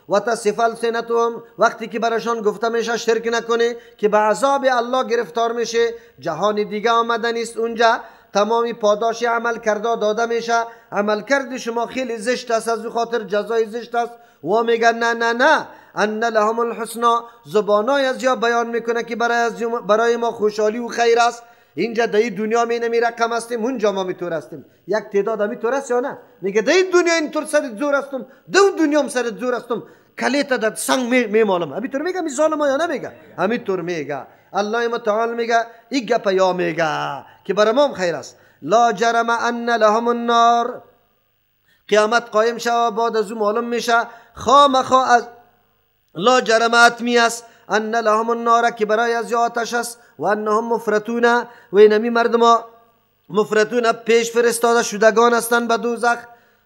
و تصف السنتهم، وقتی که برشان گفته میشه شرک نکنه که به عذاب الله گرفتار میشه. جهان دیگه آمده نیست، اونجا تمامی پاداش عمل کرده داده میشه. عمل کرد شما خیلی زشت است، از خاطر جزای زشت است. و میگن نه نه نه، ان لهم الحسنا، زبانای از جا بیان میکنه که برای ما خوشحالی و خیر است. اینجا در این دنیا می نمی رقم هستیم، اونجا ما میطور هستیم. یک تعداد همی طور است یا نه؟ میگه در این دنیا اینطور سرت زور هستم، در اون دنیا هم سرت زور هستم، کلیت در سنگ میمالم. همی طور میگه، می ظالم یا نمیگه؟ همی طور میگه. الله متعال میگه این گپ یا میگه که برای ما خیر است. لا جرم ان لهم النار، قیامت قایم شود بعد از اون معلوم میشه خامخا از لا جرم اتمی است ان لهم النار، که برای از آتش است. و انهم مفرتون، و اینمی مردم مفرتون پیش فرستاده شدگان هستند به دوزخ.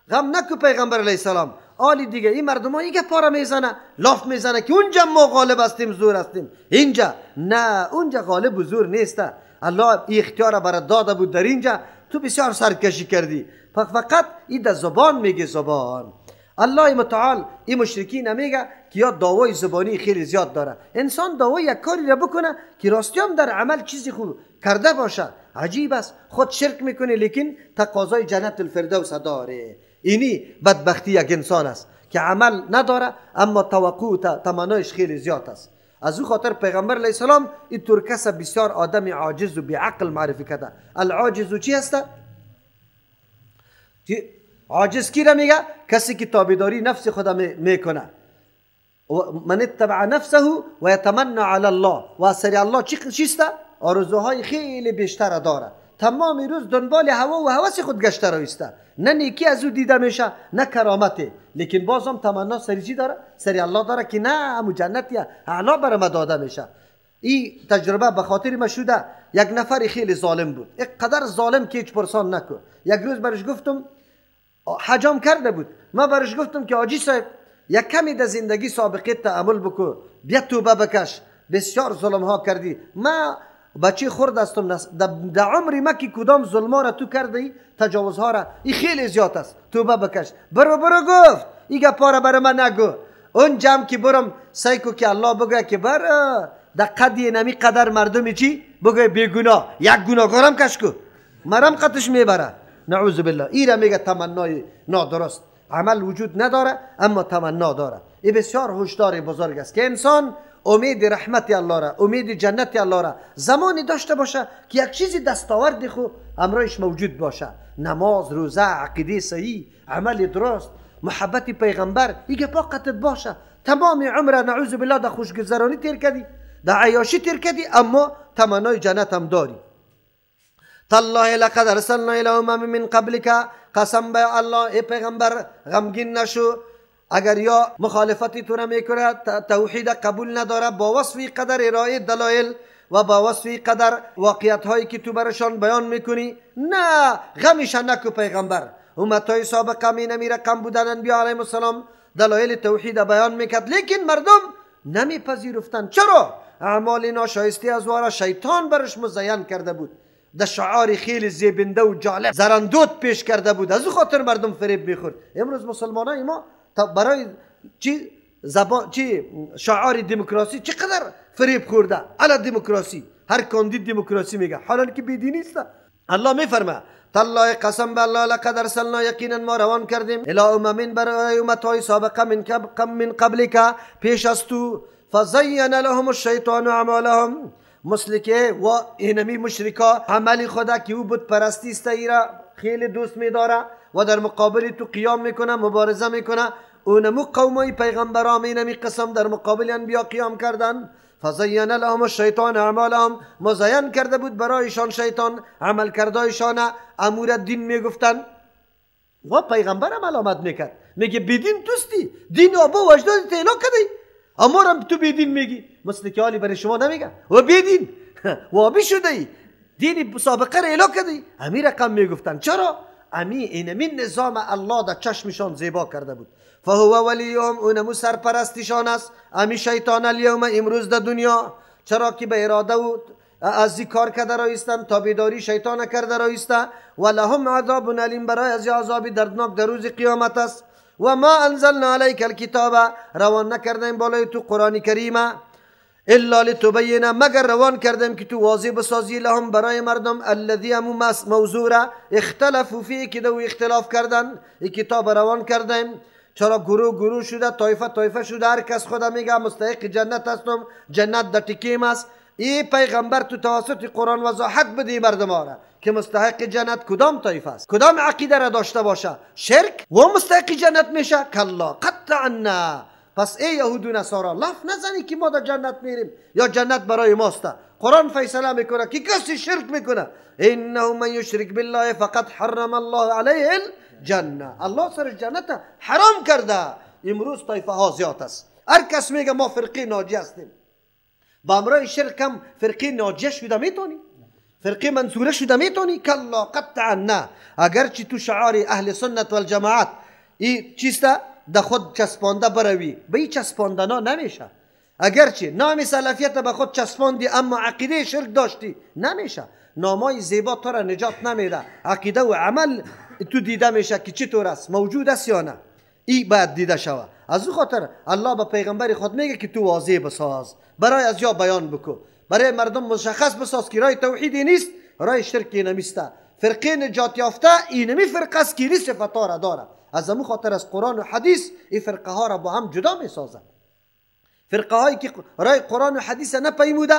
غم نکو پیغمبر علیه السلام. آلی دیگه این مردم ها ایگه پاره میزنه، لاف میزنه که اونجا ما غالب هستیم، زور هستیم. اینجا نه، اونجا غالب و زور نیسته. الله اختیار برات داده بود در اینجا، تو بسیار سرکشی کردی. فقط این در زبان میگه، زبان. الله متعال این مشرکین نمیگه که یا دعوای زبانی خیلی زیاد داره. انسان دعوای یک کاری را بکنه که راستی هم در عمل چیزی خوب کرده باشه، عجیب است. خود شرک میکنه لیکن تقاضای جنت الفردوس داره. اینی بدبختی یک انسان است که عمل نداره اما توقع و تمنایش خیلی زیاد است. از او خاطر پیغمبر علیه السلام این طور کس بسیار آدم عاجز و بیعقل معرفی کرده. العاجز چی است؟ عاجز کی را میگه؟ کسی که تابعداری نفس خدا میکنه. من اتبع نفسه و یتمنى علی الله، و سری الله چیست؟ آرزوهای خیلی بیشتر داره، تمام روز دنبال هوا و هوس خود گشته رایسته. نه نیکی از او دیده میشه نه کرامته، لیکن بازم تمنا سری چی داره؟ سری الله داره که نه همو جنتی اعلا برام داده میشه. این تجربه به خاطر ما شده. یک نفر خیلی ظالم بود، یک قدر ظالم که هیچ پرسان نکن. یک روز برش گفتم، حجام کرده بود، ما برش گفتم که آجی صاحب یک کمی در زندگی سابقه تأمل بکن، بیا توبه بکش، بسیار ظلم ها کردی. ما بچه خورد هستم، در عمری ما که کدام ظلم ها را تو کردی، تجاوز ها را، این خیلی زیاد است، توبه بکش. برو گفت این گپا را برای من نگو. اون جمع که برم سعی که الله بگه که برو در قدی نمی قدر مردمی چی بگه بیگناه، یک گناهکارم کش کو مرم قطش میبره. نعوذ بالله. این را میگه تمنای نادرست. عمل وجود نداره اما تمنا داره. این بسیار هوشدار بزرگ است که انسان امید رحمت الله را، امید جنت الله را زمانی داشته باشه که یک چیزی دستاورد خو امرایش موجود باشه. نماز، روزه، عقیده صحیح، عمل درست، محبت پیغمبر، این پاقتت باشه. تمام عمر نعوذ بالله در خوشگذرانی تیر کردی، در عیاشی تیر کردی، اما تمنای جنت هم داری. تالله لقد ارسلنا الى امم من قبلك، قسم به الله ای پیغمبر غمگین نشو اگر یا مخالفتی تو را میکنه، توحید قبول نداره، با وصفی قدر ارائه دلایل و با وصفی قدر واقعیت هایی که تو برشان بیان میکنی، نه غمش نکو. پیغمبر امتهای سابقه می نمی رقم بودن، انبیاء علیهم السلام دلایل توحید بیان میکرد لیکن مردم نمیپذیرفتند. چرا؟ اعمال ناشایسته از وارا شیطان برش مزین کرده بود، در شعار خیلی زیبنده و جالب زرندود پیش کرده بود، از او خاطر مردم فریب میخورد. امروز مسلمانای ما برای چی شعار دموکراسی چقدر فریب خورده. علی دموکراسی، هر کاندید دموکراسی میگه، حالا که بیدینی است. الله میفرمه تالله قسم به الله لقد ارسلنا، یقینا ما روان کردیم الی امم، برای امتهای سابقه من قبلک پیش از تو، فزین لهم الشیطان اعمالهم، مسلکه و اینمی مشرکا عملی خدا که او بود پرستی است را خیلی دوست میداره و در مقابل تو قیام میکنه، مبارزه میکنه. اونمو قومای پیغمبران اینمی قسم در مقابل انبیا قیام کردن. فزین لهم الشیطان اعمالهم، مزین کرده بود برایشان شیطان عمل کردایشان، امور دین میگفتن و پیغمبر هم علامت میکرد، میگه بیدین توستی، دین آبا و اجداد تیلا کردی، اما هم تو بیدین میگی. مثل که حالی برای شما نمیگه و بیدین وابی شده ای، دین سابقه را اعلا کردی. امی رقم میگفتن. چرا؟ اینمی نظام الله در چشمشان زیبا کرده بود. فهو ولیهم، اونمو سرپرستشان است. امی شیطان الیوم، امروز در دنیا. چرا که به اراده و از این کار کرده رایستن، تابعداری شیطان کرده رایسته. و لهم عذاب علیم، برای از عذاب دردناک در روز قیامت است. و ما انزلنا علیک الکتاب روان نکردیم بالای تو قرآن کریمه الا لتبین مگر روان کردیم که تو واضح بسازی لهم برای مردم الذی همو موضوع را اختلفوا فیه که دو اختلاف کردن این کتاب روان کردیم چرا گروه گروه شده طایفه طایفه شده هر کس خدا میگه مستحق جنت هستم جنت در تکیم است این پیغمبر تو توسط قرآن وضاحت بده مردم را که مستحق جنت کدام طایفه است کدام عقیده را داشته باشه شرک و مستحق جنت میشه کلا قطعا نه پس ای یهود و نصارا لاف نزنی که ما در جنت میریم یا جنت برای ماست قرآن فیصله میکنه که کسی شرک میکنه انه من یشرک بالله فقد حرم الله علیه الجنه الله سر جنت حرام کرده امروز طایفه ها زیاد است هر کس میگه ما فرقه ناجی هستیم با امرای شرک هم فرقه ناجی شده میتونی فرقه منصوره شده میتونی کلا قطعا نه اگرچه تو شعار اهل سنت والجماعت این چیسته در خود چسبانده بروی به این چسباندنا نمیشه اگرچه نام سلفیت به خود چسباندی اما عقیده شرک داشتی نمیشه نامای زیبا تو را نجات نمیده عقیده و عمل تو دیده میشه که چطور است موجود است یا نه این باید دیده شود از او خاطر الله به پیغمبر خود میگه که تو واضح بساز برای از یا بیان بکن برای مردم مشخص بساز که رای توحیدی نیست رای شرکی نمیسته فرقه نجات یافته اینمی فرقه است که صفتا را داره از امو خاطر از قرآن و حدیث این فرقه ها را با هم جدا می سازن فرقه هایی که رای قرآن و حدیث نپیموده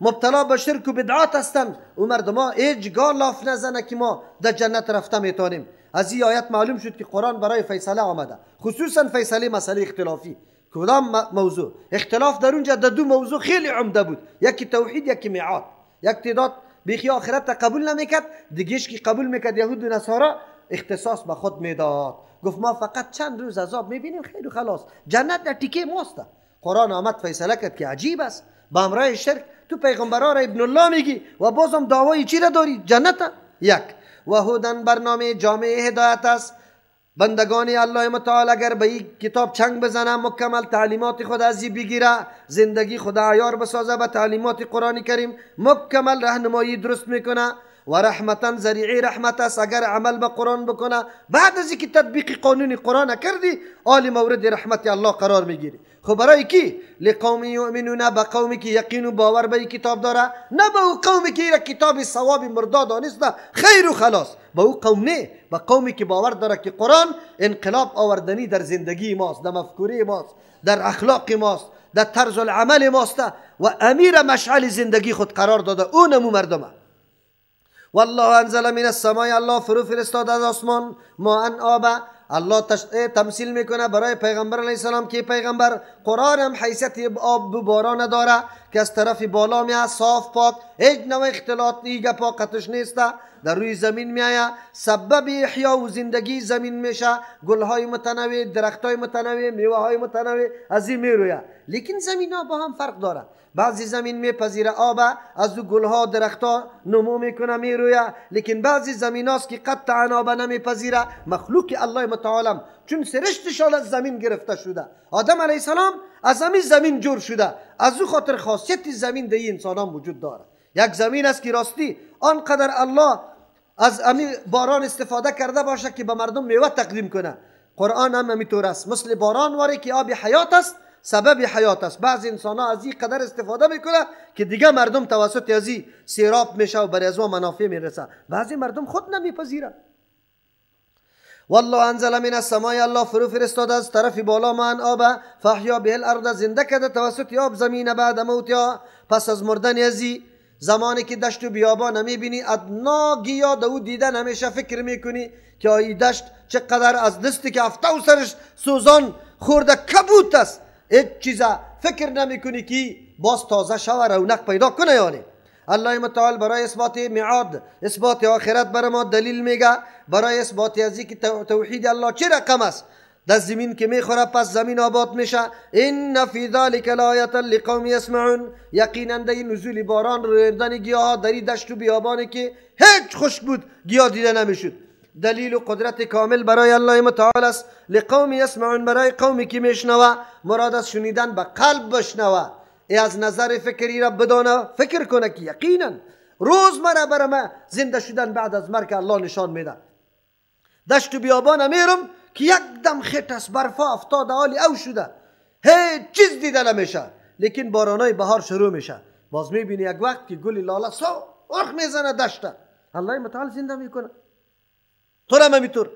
مبتلا به شرک و بدعات هستند و مردم ها هیچگاه لاف نزنه که ما در جنت رفته میتونیم از این آیت معلوم شد که قرآن برای فیصله آمده خصوصا فیصله مسئله اختلافی کدام موضوع اختلاف در اونجا در دو موضوع خیلی عمده بود یکی توحید یکی میعاد یک تعداد بیخی آخرت قبول نمیکرد دیگهش که قبول میکرد یهود و نصارا اختصاص به خود میداد گفت ما فقط چند روز عذاب میبینیم خیر و خلاص جنت در تیکه ماست قرآن آمد فیصله کرد که عجیب است با امرای شرک تو پیغمبرا را ابن الله میگی و بازم دعوای چی را داری جنت یک و هدن برنامه جامع هدایت است بندگان الله متعال اگر به این کتاب چنگ بزنه مکمل تعلیمات خود از این بگیره زندگی خود عیار بسازه به تعلیمات قرآن کریم مکمل راهنمایی درست میکنه و رحمتا ذریعه رحمت است اگر عمل به قرآن بکنه بعد از اینکه تطبیق قانون قرآن کردی آل مورد رحمت الله قرار میگیری خب برای کی لقوم یؤمنون به قومی که یقین و باور به کتاب داره نه به او قومی که این کتاب ثواب مرداد دانسته خیر و خلاص به او قوم نه به قومی که باور داره که قرآن انقلاب آوردنی در زندگی ماست در مفکوره ماست در اخلاق ماست در طرز العمل ماست و امیر مشعل زندگی خود قرار داده اونمو مردمه والله انزل من السماء الله فرو فرستاد از آسمان ما ان آب الله تمثیل میکنه برای پیغمبر علیه السلام که پیغمبر قرآن هم حیثیت آب باران داره که از طرف بالا میاد صاف پاک هیچ نوع اختلاطی گپا قطش نیسته در روی زمین میآید سبب احیا و زندگی زمین میشه گلهای متنوع درختهای متنوع میوه های متنوع از این میروید لیکن زمین ها با هم فرق داره بعضی زمین میپذیره آب از او گلها درختها نمو میکنه میروید لیکن بعضی زمین هاست که قطعا آب نمیپذیره مخلوق الله متعال چون سرشتشان از زمین گرفته شده آدم علیه السلام از همین زمین جور شده از او خاطر خاصیت زمین در انسان هم وجود داره یک زمین است که راستی آنقدر الله از همین باران استفاده کرده باشه که به مردم میوه تقدیم کنه قرآن هم همینطور است مثل باران واره که آب حیات است سبب حیات است بعض انسان ها از این قدر استفاده میکنه که دیگه مردم توسط از این سیراب میشه و برای از او منافع میرسه بعضی مردم خود نمیپذیره والله انزل من السماء الله فرو فرستاد از طرف بالا من آب فاحیا به الارض زنده کرده توسط آب زمین بعد موتها پس از مردن ازی زمانی که دشت و بیابان نمیبینی ادنا گیا دو دیده نمیشه فکر میکنی که این دشت چقدر از دستی که افته و سرش سوزان خورده کبوت است هیچ چیزا فکر نمیکنی که باز تازه شوه رونق پیدا کنه یعنی الله متعال برای اثبات میعاد اثبات آخرت برای ما دلیل میگه برای اثبات ازی که توحید الله چه رقم است در زمین که میخوره پس زمین آباد میشه ان فی ذلک لآیه لقوم یسمعون یقینا در نزول باران رویدن گیاه در دشت و بیابانی که هیچ خشک بود گیاه دیده نمیشد دلیل و قدرت کامل برای الله متعال است لقوم یسمعون برای قومی که میشنوه مراد از شنیدن به قلب بشنوه ای از نظر فکری را بدانه فکر کنه که یقینا روزمره برای ما زنده شدن بعد از مرگ الله نشان میده دشت و بیابان میرم که یک دم خیت است، برفا افتاده حالی او شده، هیچ چیز دیده نمیشه، لیکن بارانای بهار شروع میشه، باز میبینی یک وقت که گل لاله سرخ میزنه دشته. الله متعال زنده میکنه. تو هم همینطور.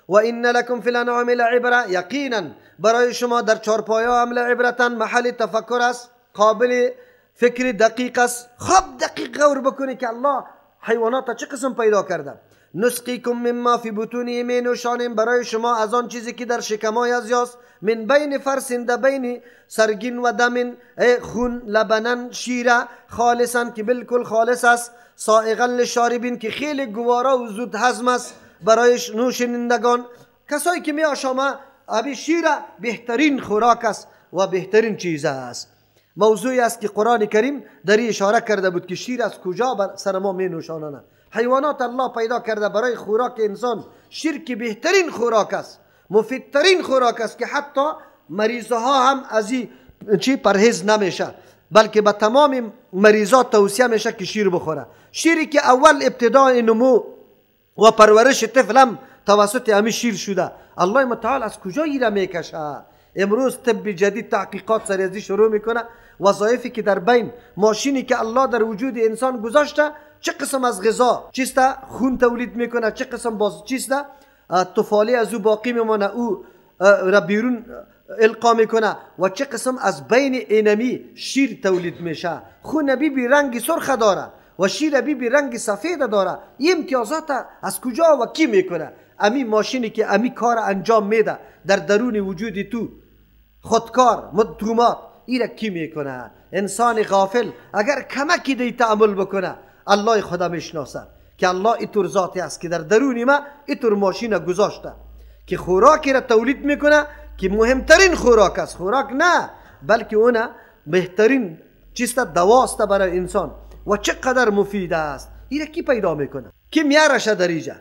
و این لکم فی الانعام لعبره، یقینا برای شما در چارپایا هم لعبرتا، محل تفکر است، قابل فکر دقیق است. خوب دقیق غور بکنی که الله حیوانات چه قسم پیدا کرده. نسقیکم مما فی بطونه، می نوشانیم برای شما از آن چیزی که در شکمای از یاست، من بین فرس در بین سرگین و دم، خون، لبنن، شیره، خالصا که بالکل خالص است، سائغا للشاربین که خیلی گوارا و زود هضم است برای نوشندگان. کسایی که می آشامه ابی شیره بهترین خوراک است و بهترین چیز است. موضوعی است که قرآن کریم در این اشاره کرده بود که شیر از کجا بر سر ما می نوشانند. حیوانات الله پیدا کرده برای خوراک انسان. شیر که بهترین خوراک است، مفیدترین خوراک است که حتی مریضها هم از این چی پرهیز نمیشه، بلکه به تمام مریضات توصیه میشه که شیر بخوره. شیری که اول ابتدای نمو و پرورش طفل هم توسط همین شیر شده. الله متعال از کجا ایره میکشه؟ امروز طب جدید تحقیقات سریزی شروع میکنه. وظایفی که در بین ماشینی که الله در وجود انسان گذاشته، چه قسم از غذا چیسته خون تولید میکنه، چه قسم باز چیسته طفالی از او باقی میمانه، او را بیرون القا میکنه، و چه قسم از بین اینمی شیر تولید میشه. خون نبی بی رنگ سرخ داره و شیر نبی بی رنگ سفید داره. این امتیازات از کجا و کی میکنه؟ امی ماشینی که امی کار انجام میده در درون وجود تو، خودکار مدومات، این کی میکنه؟ انسان غافل اگر کمکی دی تعامل بکنه، الله خدا میشناسه که الله اینطور ذاتی است که در درون ما اینطور ماشین گذاشته که خوراکی را تولید میکنه که مهمترین خوراک است. خوراک نه، بلکه اون بهترین چیز دواست برای انسان و چقدر مفید است. این کی پیدا میکنه؟ کی میارشه در اینجا؟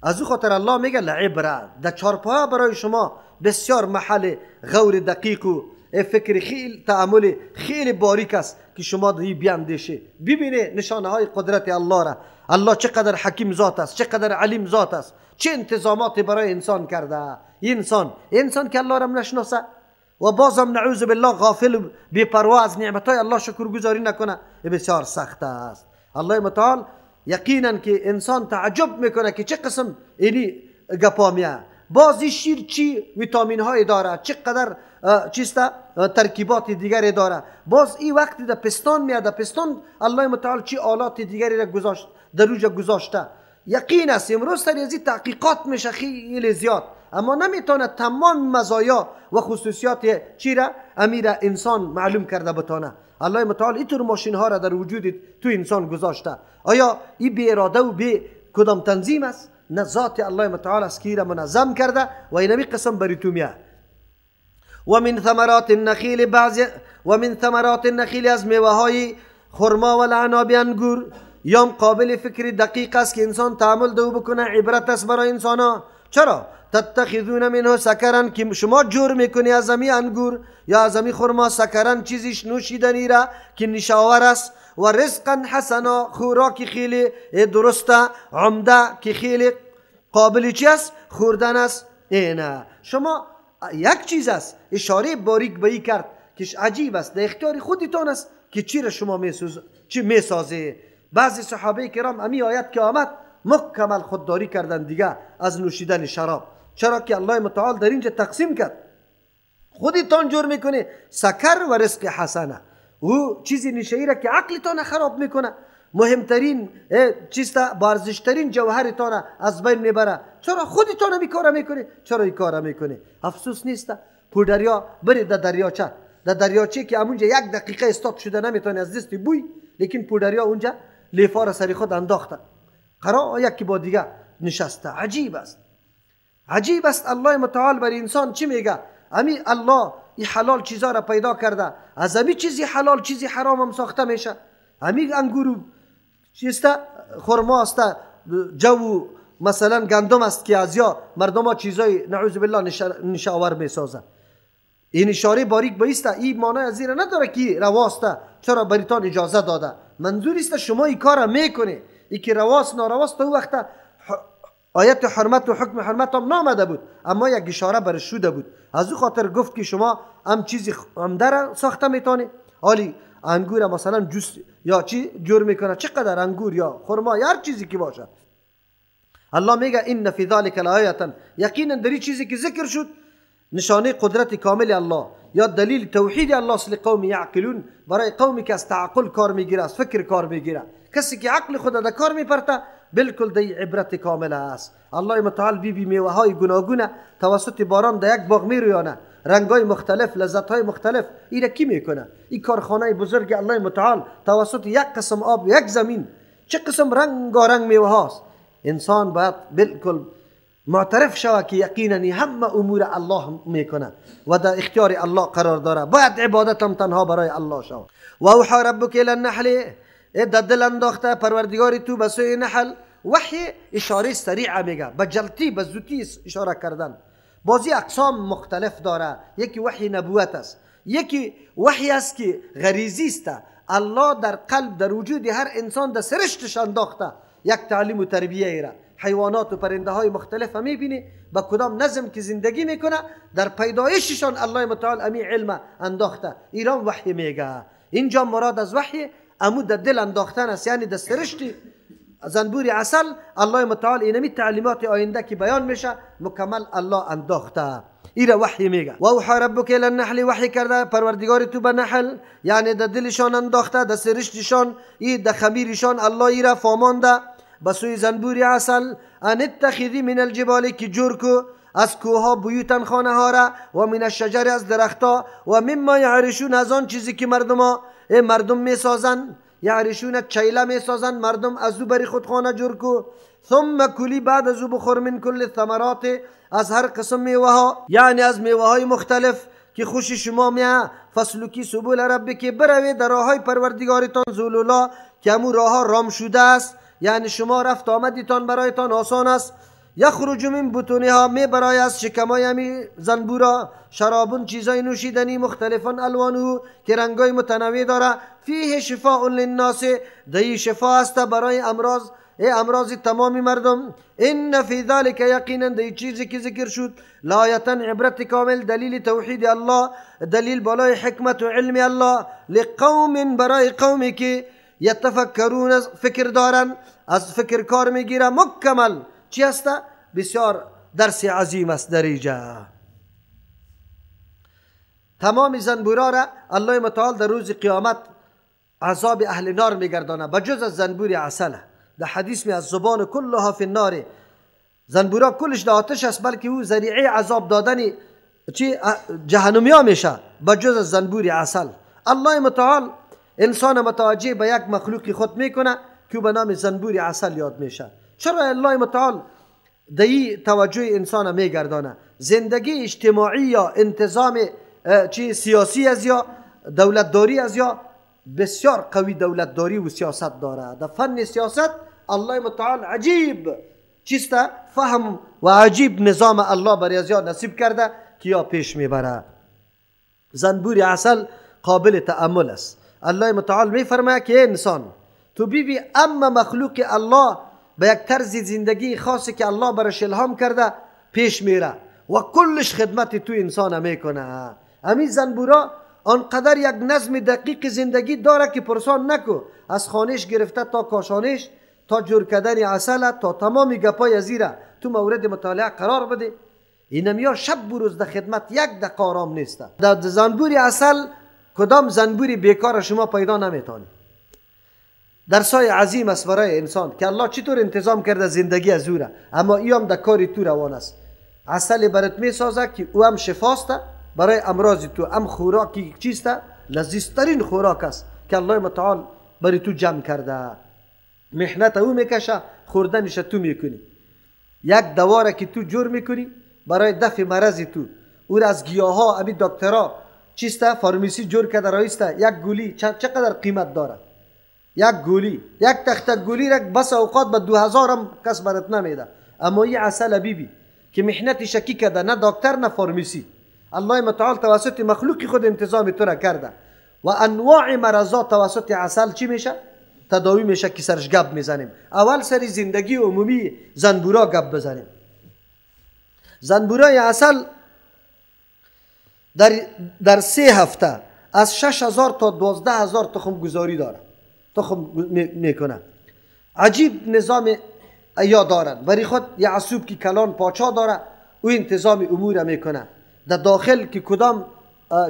از او خاطر الله میگه لعبره، در چارپایا برای شما بسیار محل غور دقیق و فکر خیلی تعامل خیلی باریک است که شما در این بیاندیشه. ببینه نشانه های قدرت الله را. الله چقدر حکیم ذات است، چقدر علیم ذات است، چه انتظاماتی برای انسان کرده. انسان که الله را نشناسه و بازم نعوذ بالله غافل و بی‌پروا از نعمتهای الله شکرگزاری نکنه، بسیار سخت است. الله متعال یقینا که انسان تعجب میکنه که چه قسم اینی گپا میه. بازی شیر چی ویتامین های داره، چقدر چیستا ترکیبات دیگری داره. باز این وقتی در پستان میاد، پستان الله متعال چی آلات دیگری را گذاشت در اوجا گذاشته. یقین است امروز سر از این تحقیقات میشه خیلی زیاد، اما نمیتونه تمام مزایا و خصوصیات چی را امیر انسان معلوم کرده بتونه. الله متعال اینطور ماشین ها را در وجود تو انسان گذاشته. آیا این بی اراده و بی کدام تنظیم است؟ نه، ذات الله متعال است که را منظم کرده و اینمی قسم بری تو میاد. و من ثمرات النخیل از میوه های خرما و العناب انگور، یا قابل فکر دقیق است که انسان تعامل دو بکنه، عبرت است برای انسان ها. چرا؟ تتخذون منه سکرن، که شما جور میکنی از امی انگور یا از امی خرما سکرن چیزیش نوشیدنی را که نشاور است، و رزقا حسنا خوراکی خیلی درسته عمده که خیلی قابل چی است خوردن است. اینه شما یک چیز است اشاره باریک به این کرد که عجیب است، در اختیار خودتان است که چی را شما چی میسازه. بعضی صحابه کرام امی آیت که آمد مکمل خودداری کردن دیگه از نوشیدن شراب. چرا که الله متعال در اینجا تقسیم کرد، خودتان جور میکنه سکر و رزق حسنه، او چیزی نشایی را که عقلتان خراب میکنه، مهمترین چیزتا بارزشترین جوهرتان از بین میبره. چرا خودتان این کارا میکنه؟ چرا این کارا میکنه؟ افسوس نیست پودریا بری در دریاچه، در دریاچه که همونجا یک دقیقه استاپ شده نمیتونه از دست بوی، لیکن پودریا اونجا لیفا را سری خود انداخته، قرار یکی با دیگه نشسته. عجیب است، عجیب است. الله متعال بر انسان چی میگه؟ امی الله این حلال چیزا را پیدا کرده، از امی چیزی حلال چیزی حرام هم ساخته میشه. امی انگور چیسته خرما است، جو مثلا گندم است که از یا مردم ها چیزای نعوذ بالله نشاور میسازه. این اشاره باریک بایسته، این معنی از زیر نداره که رواسته چرا بریتان اجازه داده. منظور است شما این کار میکنه، این که رواست نارواست تو وقت آیت حرمت و حکم حرمت هم نامده بود، اما یک اشاره برش شده بود. از او خاطر گفت که شما هم چیزی هم در ساخته میتونی. حالی انگور مثلا جوس یا چی جور میکنه، چقدر انگور یا خرما یا هر چیزی که باشه. الله میگه ان فی ذلک لآیه، یقینا در این چیزی که ذکر شد نشانه قدرت کامل الله یا دلیل توحید الله است. لقوم یعقلون، برای قومی که از تعقل کار میگیره، از فکر کار میگیره. کسی که عقل خود در کار میپرته بالکل دی عبرت کامل است. الله متعال بی میوه های گوناگون توسط باران در یک باغ میرویانه، رنگ های مختلف، لذت های مختلف. این کی میکنه؟ این کارخانه بزرگ الله متعال توسط یک قسم آب، یک زمین، چه قسم رنگارنگ میوه هاست. انسان باید بالکل معترف شود که یقینا همه امور الله میکنه و در اختیار الله قرار داره. باید عبادت هم تنها برای الله شود. و اوحی ربک الی النحل، در دل انداخته پروردگاری تو به سوی نحل. وحی اشاره سریعه میگه، به جلتی به زودی اشاره کردن. بازی اقسام مختلف داره. یکی وحی نبوت است، یکی وحی است که غریزی است. الله در قلب در وجود هر انسان در سرشتش انداخته یک تعلیم و تربیه ایره. حیوانات و پرنده های مختلف میبینی با کدام نظم که زندگی میکنه، در پیدایششان الله متعال امی علم انداخته. ایران وحی میگه. اینجا مراد از وحی امو در دل انداختن است، یعنی در سرشتی زنبور عسل الله متعال اینمی تعلیمات آینده که بیان میشه مکمل الله انداخته. ایره وحی میگه. و اوحی ربک الی النحل، وحی کرده پروردگار تو به نحل، یعنی در دلشان انداخته، در سرشتشان، در خمیرشان الله ایره فامانده به سوی زنبور عسل. ان اتخذی من الجبال، که جور کو از کوها بیوتن خانه ها را، و من الشجر از درختها، و مما یعرشون از آن چیزی که مردم میسازن، یعرشون چیله میسازن مردم از او بری خود خانه جور کو. ثم کلی، بعد از او بخور من کل الثمرات، از هر قسم میوه ها، یعنی از میوه های مختلف که خوش شما میه. فسلوکی سبول ربک، بروی در راه های پروردگارتان، ذلولا که همون راه ها رام شده است، یعنی شما رفت آمدیتان برایتان آسان است. یخرج من بطونها، می برای از شکمای همی زنبورا، شرابون چیزای نوشیدنی مختلفان الوانو که رنگای متنوع داره. فیه شفاء للناس، دی شفا است برای امراض تمامی مردم. ان فی ذلک، یقینا دی چیزی که ذکر شد، لایتا عبرت کامل، دلیل توحید الله، دلیل بالای حکمت و علم الله. لقوم، برای قومی که یتفکرون، فکر دارن، از فکر کار میگیره مکمل. چی است؟ بسیار درس عظیم است در اینجا. تمام زنبورا را الله متعال در روز قیامت عذاب اهل نار میگردانه بجز از زنبور عسل. در حدیث می از زبان کلها فی النار، زنبورا کلش در آتش است، بلکه او ذریعه عذاب دادن جهنمیا میشه بجز از زنبور عسل. الله متعال انسان متوجه به یک مخلوقی خود میکنه که به نام زنبور عسل یاد میشه. چرا الله متعال دی توجه انسان میگردانه؟ زندگی اجتماعی یا انتظام سیاسی از یا دولتداری از یا بسیار قوی دولتداری و سیاست داره. در فن سیاست الله متعال عجیب چیسته فهم و عجیب نظام الله برای از یا نصیب کرده که یا پیش میبره. زنبور عسل قابل تأمل است. الله متعال میفرماید که انسان تو بیبی اما مخلوق الله به یک طرز زندگی خاصی که الله برش الهام کرده پیش میره و کلش خدمت تو انسان میکنه. همین زنبورا آنقدر یک نظم دقیق زندگی داره که پرسان نکو، از خانش گرفته تا کاشانش تا جور کردن عسل تا تمامی گپای ازیره تو مورد مطالعه قرار بده. اینم شب و روز در خدمت، یک دقیقه آرام نیست. در زنبور عسل کدام زنبوری بیکار شما پیدا نمیتونی. درسای عظیم است برای انسان که الله چطور انتظام کرده زندگی از او را، اما ای هم در کاری تو روان است. عسل برات می سازه که او هم شفاست برای امراض تو، هم خوراکی چیست؟ لذیذترین خوراک است که الله متعال برای تو جمع کرده. محنت او میکشه، خوردنش تو میکنی. یک دواره که تو جور میکنی برای دفع مرض تو، او را از گیاه ها امی دکترها چیست؟ فارمیسی جور کرده رایسته. یک گولی چقدر قیمت داره؟ یک گولی، یک تخته گولی را بس اوقات به 2000 هم کس برات نمیده. اما این عسل بیبی که محنت شکی کرده، نه دکتر نه فارمیسی، الله متعال توسط مخلوق خود انتظام تو را کرده و انواع مرضات توسط عسل چی میشه؟ تداوی میشه که سرش گپ میزنیم. اول سری زندگی عمومی زنبورا گپ بزنیم. زنبورای اصل در 3 هفته از 6000 تا 12000 تخم گذاری داره، تخم میکنه. عجیب نظام ایا دارن، برای خود یعصوب که کلان پاچا داره او انتظام امور میکنه. در داخل که کدام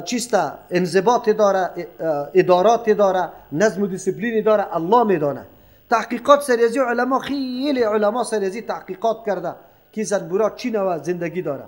چیستا انضباط داره، ادارات داره، نظم و دیسپلین داره، الله میدانه. تحقیقات سریزی علما، خیلی علما سریزی تحقیقات کرده که زنبورا چی نوع زندگی داره.